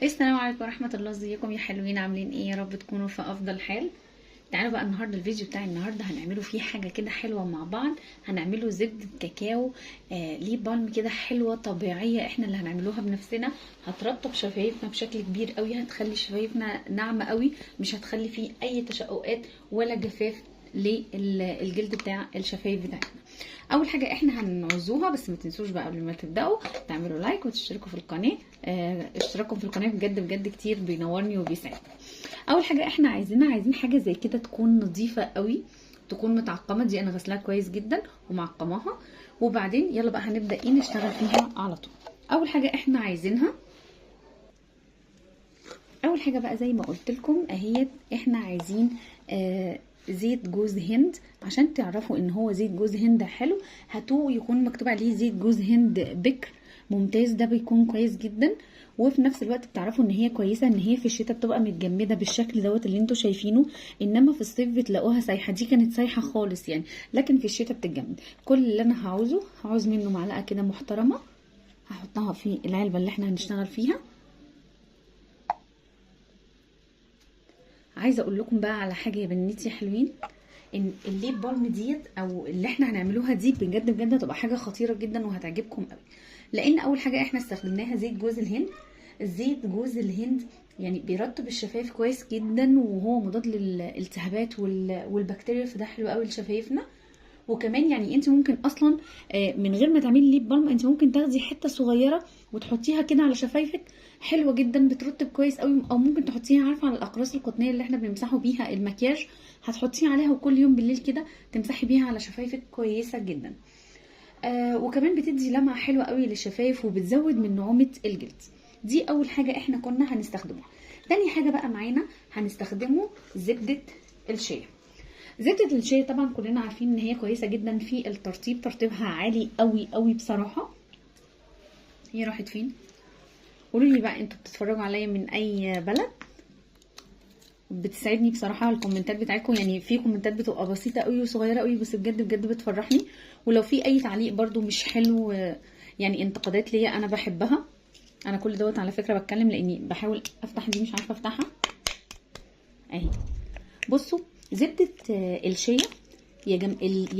السلام عليكم ورحمة الله. ازيكم يا حلوين؟ عاملين ايه؟ يا رب تكونوا في افضل حال. تعالوا بقى النهارده الفيديو بتاع النهارده هنعمله فيه حاجه كده حلوه مع بعض. هنعمله زبده كاكاو ليه بالم كده حلوه طبيعيه، احنا اللي هنعملوها بنفسنا. هترطب شفايفنا بشكل كبير قوي، هتخلي شفايفنا ناعمه قوي، مش هتخلي فيه اي تشققات ولا جفاف للجلد بتاع الشفايف بتاعتنا. اول حاجه احنا هنعوزوها، بس ما تنسوش بقى قبل ما تبداوا تعملوا لايك وتشتركوا في القناه. اشتراككم في القناه بجد بجد كتير بينورني وبيساعدني. اول حاجه احنا عايزين حاجه زي كده تكون نظيفه قوي، تكون متعقمه. دي انا غسلاها كويس جدا ومعقماها، وبعدين يلا بقى هنبدا نشتغل فيها على طول. اول حاجه احنا عايزينها، اول حاجه بقى زي ما قلت لكم اهيت، احنا عايزين زيت جوز هند. عشان تعرفوا ان هو زيت جوز هند حلو، هاتوه يكون مكتوب عليه زيت جوز هند بكر ممتاز، ده بيكون كويس جدا. وفي نفس الوقت بتعرفوا ان هي كويسه، ان هي في الشتاء بتبقى متجمده بالشكل دوت اللي انتوا شايفينه، انما في الصيف بتلاقوها سايحه. دي كانت سايحه خالص يعني، لكن في الشتاء بتتجمد. كل اللي انا هعوز منه معلقه كده محترمه، هحطها في العلبه اللي احنا هنشتغل فيها. عايزه اقول لكم بقى على حاجه يا بنتي حلوين، ان الليب بالم ديت او اللي احنا هنعملوها دي بجد بجد هتبقى حاجه خطيره جدا وهتعجبكم قوي. لان اول حاجه احنا استخدمناها زيت جوز الهند. زيت جوز الهند يعني بيرطب الشفايف كويس جدا، وهو مضاد للالتهابات والبكتيريا، فده حلو قوي لشفايفنا. وكمان يعني انت ممكن اصلا من غير ما تعملي ليب بالم، انت ممكن تاخدي حته صغيره وتحطيها كده على شفايفك، حلوه جدا بترطب كويس قوي. او ممكن تحطيها عارفه على الاقراص القطنيه اللي احنا بنمسحوا بيها المكياج، هتحطيها عليها وكل يوم بالليل كده تمسحي بيها على شفايفك، كويسه جدا. وكمان بتدي لمعه حلوه قوي للشفايف وبتزود من نعومه الجلد. دي اول حاجه احنا كنا هنستخدمها. تاني حاجه بقى معانا هنستخدمه زبده الشيا. زبدة الشيا طبعا كلنا عارفين ان هي كويسة جدا في الترطيب، ترطيبها عالي قوي قوي بصراحة. هي راحت فين؟ قولوا لي بقى انتوا بتتفرجوا عليا من اي بلد؟ بتساعدني بصراحة الكومنتات بتاعتكم، يعني في كومنتات بتبقى بسيطة قوي وصغيرة قوي، بس بجد بجد بتفرحني. ولو في اي تعليق برضو مش حلو، يعني انتقادات ليا، انا بحبها. انا كل دوت على فكرة بتكلم لاني بحاول افتح دي، مش عارفة افتحها اهي. بصوا زبدة الشيا يا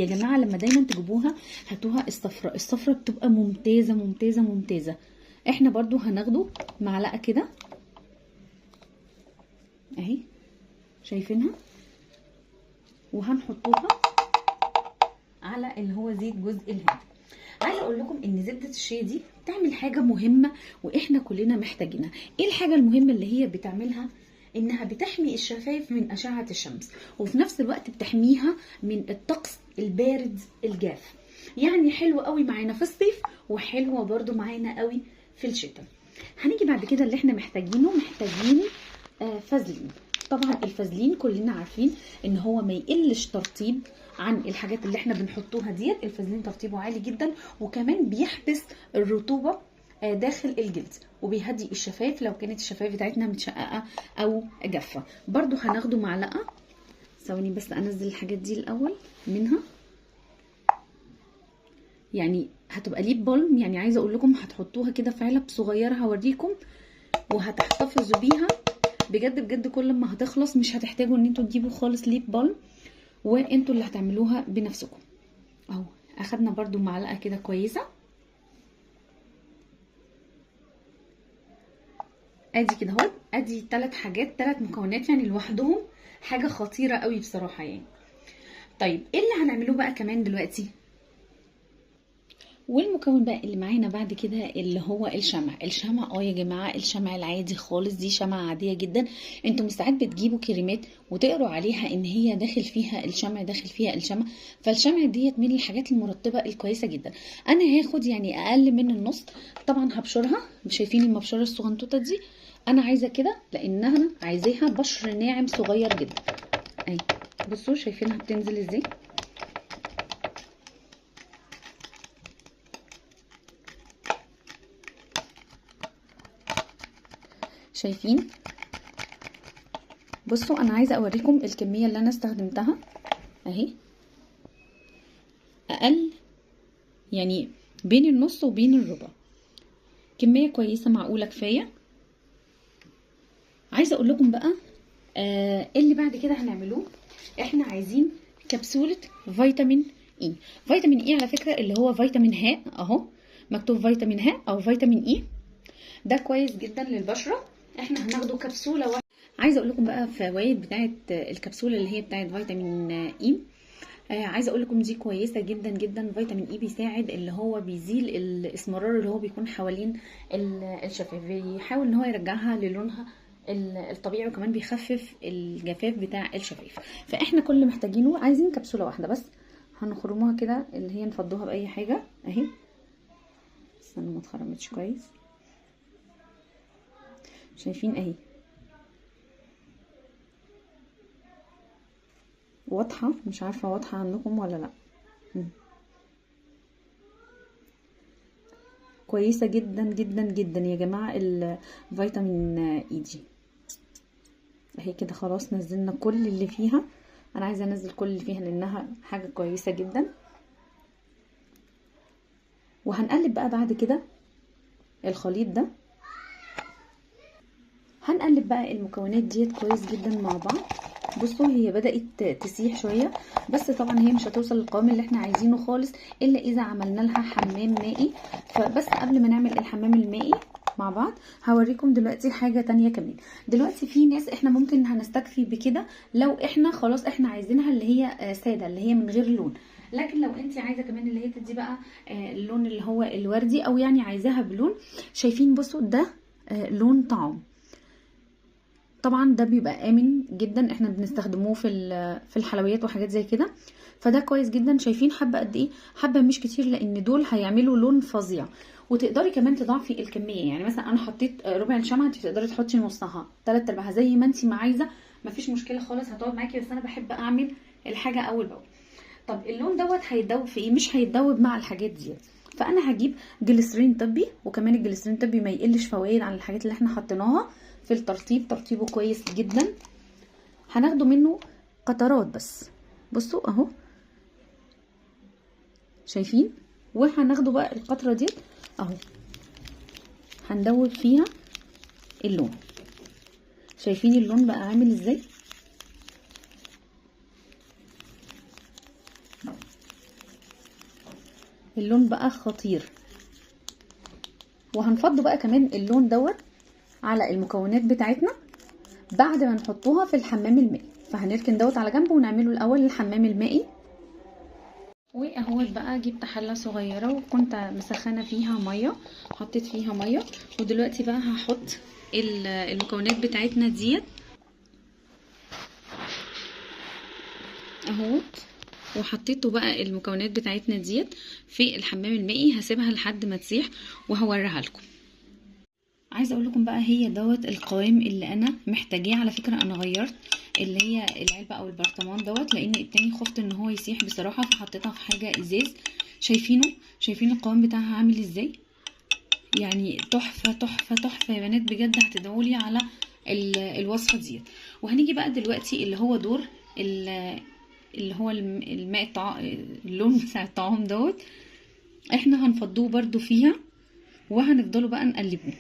جماعه، لما دايما تجيبوها هاتوها الصفراء. الصفراء بتبقى ممتازه ممتازه ممتازه. احنا برضو هناخده معلقه كده اهي، شايفينها، وهنحطوها على اللي هو زيت جوز الهند. عايزه اقول لكم ان زبده الشيا دي بتعمل حاجه مهمه واحنا كلنا محتاجينها. ايه الحاجه المهمه اللي هي بتعملها؟ انها بتحمي الشفايف من اشعه الشمس، وفي نفس الوقت بتحميها من الطقس البارد الجاف. يعني حلوه قوي معانا في الصيف، وحلوه برضو معانا قوي في الشتاء. هنيجي بعد كده اللي احنا محتاجينه، محتاجين فازلين. طبعا الفازلين كلنا عارفين ان هو ما يقلش ترطيب عن الحاجات اللي احنا بنحطوها ديت. الفازلين ترطيبه عالي جدا، وكمان بيحبس الرطوبه داخل الجلد، وبيهدي الشفايف لو كانت الشفايف بتاعتنا متشققه او جافه. برضو هناخده معلقه. ثواني بس انزل الحاجات دي الاول منها. يعني هتبقى ليب بالم، يعني عايزه اقول لكم هتحطوها كده في علب صغيره هوريكم، وهتحتفظوا بيها بجد بجد. كل ما هتخلص مش هتحتاجوا ان انتوا تجيبوا خالص ليب بالم، وانتوا اللي هتعملوها بنفسكم. اهو اخدنا برضو معلقه كده كويسه. ادي كده اهو، ادي 3 حاجات، 3 مكونات يعني لوحدهم حاجه خطيره قوي بصراحه يعني. طيب ايه اللي هنعمله بقى كمان دلوقتي؟ والمكون بقى اللي معانا بعد كده اللي هو الشمع يا جماعه، الشمع العادي خالص، دي شمعة عاديه جدا. انتوا ساعات بتجيبوا كريمات وتقروا عليها ان هي داخل فيها الشمع، داخل فيها الشمع. فالشمع ديت من الحاجات المرطبه الكويسه جدا. انا هاخد يعني اقل من النص. طبعا هبشرها، شايفين المبشره الصغنطوطه دي؟ انا عايزه كده لانها عايزاها بشر ناعم صغير جدا اهي. بصوا شايفينها بتنزل ازاي؟ شايفين؟ بصوا انا عايزه اوريكم الكميه اللي انا استخدمتها اهي، اقل يعني بين النص وبين الربع. كميه كويسه معقوله كفايه. عايزه اقول لكم بقى اللي بعد كده هنعملوه. احنا عايزين كبسوله فيتامين اي. فيتامين اي على فكره اللي هو فيتامين ه اهو، مكتوب فيتامين ه او فيتامين اي، ده كويس جدا للبشره. احنا هناخده كبسوله واحده. عايزه اقول لكم بقى فوائد بتاعه الكبسوله اللي هي بتاعه فيتامين اي. عايزه اقول لكم دي كويسه جدا جدا. فيتامين اي بيساعد اللي هو بيزيل الاسمرار اللي هو بيكون حوالين الشفايف، بيحاول ان هو يرجعها للونها الطبيعي، وكمان بيخفف الجفاف بتاع الشفايف. فاحنا كل اللي محتاجينه عايزين كبسوله واحده بس، هنخرموها كده اللي هي نفضوها باي حاجه اهي. استنى ما اتخرمتش كويس، شايفين اهي واضحه؟ مش عارفه واضحه عندكم ولا لا. كويسه جدا جدا جدا يا جماعه الفيتامين اي دي اهي كده. خلاص نزلنا كل اللي فيها، انا عايزه انزل كل اللي فيها لانها حاجه كويسه جدا. وهنقلب بقى بعد كده الخليط ده، هنقلب بقى المكونات ديت كويس جدا مع بعض. بصوا هي بدأت تسيح شوية، بس طبعا هي مش هتوصل للقوام اللي احنا عايزينه خالص الا اذا عملنا لها حمام مائي. فبس قبل ما نعمل الحمام المائي مع بعض هوريكم دلوقتي حاجة تانية كمان. دلوقتي في ناس احنا ممكن هنستكفي بكده لو احنا خلاص احنا عايزينها اللي هي سادة، اللي هي من غير لون. لكن لو انت عايزه كمان اللي هي تدي بقى اللون اللي هو الوردي، او يعني عايزاها بلون، شايفين بصوا ده لون طعام. طبعا ده بيبقى امن جدا، احنا بنستخدموه في الحلويات وحاجات زي كده، فده كويس جدا. شايفين حبه قد ايه؟ حبه مش كتير، لان دول هيعملوا لون فظيع. وتقدري كمان تضاعفي الكميه، يعني مثلا انا حطيت ربع الشمعه، انت تقدري تحطي نصها، 3/4 زي ما انت ما عايزه، مفيش مشكله خالص، هتقعد معاكي. بس انا بحب اعمل الحاجه اول باول. طب اللون دوت هيتدوب في ايه؟ مش هيتدوب مع الحاجات دي. فانا هجيب جليسرين طبي، وكمان الجليسرين الطبي ما يقلش فوائد عن الحاجات اللي احنا حطيناها في الترطيب، ترطيبه كويس جدا. هناخده منه قطرات بس، بصوا اهو شايفين. وهناخده بقى القطره دي اهو، هندوب فيها اللون. شايفين اللون بقى عامل ازاي؟ اللون بقى خطير. وهنفض بقى كمان اللون دوت على المكونات بتاعتنا بعد ما نحطوها في الحمام المائي. فهنركن دوت على جنب ونعمله الاول الحمام المائي. واهوت بقى جبت حله صغيره وكنت مسخنه فيها ميه، حطيت فيها ميه. ودلوقتي بقى هحط المكونات بتاعتنا ديت اهوت، وحطيته بقى المكونات بتاعتنا ديت في الحمام المائي. هسيبها لحد ما تسيح وهوريها لكم. عايزه اقول لكم بقى هي دوت القوام اللي انا محتاجاه. على فكره انا غيرت اللي هي العلبه او البرطمان دوت، لان التاني خفت ان هو يسيح بصراحه، فحطيتها في حاجه ازاز. شايفينه؟ شايفين القوام بتاعها عامل ازاي؟ يعني تحفه تحفه تحفه يا بنات، بجد هتدعولي على الوصفه دي. وهنيجي بقى دلوقتي اللي هو دور اللي هو الماء اللون بتاع الطعام دوت، احنا هنفضوه برده فيها وهنفضلوا بقى نقلبه.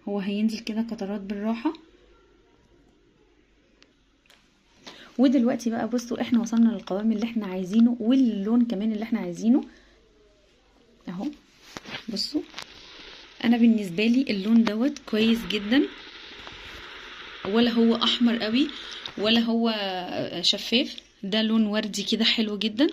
هو هينزل كده قطرات بالراحه. ودلوقتي بقى بصوا احنا وصلنا للقوام اللي احنا عايزينه واللون كمان اللي احنا عايزينه اهو. بصوا انا بالنسبه لي اللون دوت كويس جدا، ولا هو احمر قوي ولا هو شفاف، ده لون وردي كده حلو جدا.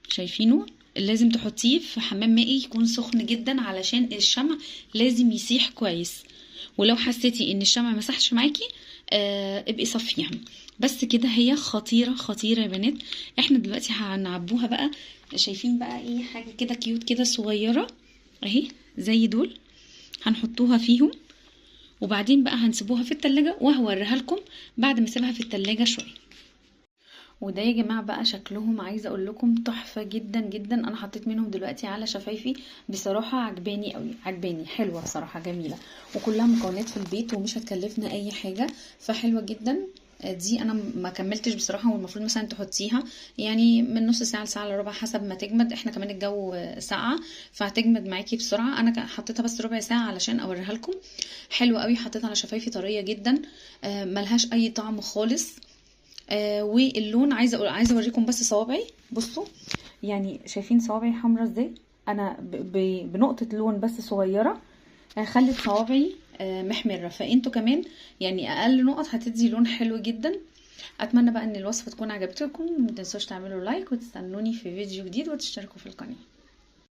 شايفينه؟ لازم تحطيه في حمام مائي يكون سخن جدا علشان الشمع لازم يسيح كويس. ولو حسيتي ان الشمع مسحش معاكي ابقي صفيها. بس كده هي خطيره خطيره يا بنات. احنا دلوقتي هنعبوها بقى. شايفين بقى ايه؟ حاجه كده كيوت كده صغيره اهي زي دول، هنحطوها فيهم وبعدين بقى هنسيبوها في التلاجة وهوريها لكم بعد ما اسيبها في التلاجة شويه. وده يا جماعه بقى شكلهم، عايزه اقول لكم تحفه جدا جدا. انا حطيت منهم دلوقتي على شفايفي، بصراحه عجباني قوي، عجباني، حلوه بصراحه، جميله، وكلها مكونات في البيت ومش هتكلفنا اي حاجه، فحلوه جدا. دي انا ما كملتش بصراحه، والمفروض مثلا تحطيها يعني من نص ساعه لساعه الا ربع حسب ما تجمد. احنا كمان الجو ساقعه فهتجمد معاكي بسرعه. انا حطيتها بس ربع ساعه علشان اوريها لكم. حلوه قوي، حطيتها على شفايفي طريه جدا، ملهاش اي طعم خالص. واللون عايزه اوريكم بس صوابعي. بصوا يعني شايفين صوابعي حمرا ازاي؟ انا بنقطه لون بس صغيره خلت صوابعي محمره. فانتوا كمان يعني اقل نقط هتدي لون حلو جدا. اتمنى بقى ان الوصفه تكون عجبتكم. متنسوش تعملوا لايك وتستنوني في فيديو جديد وتشتركوا في القناه.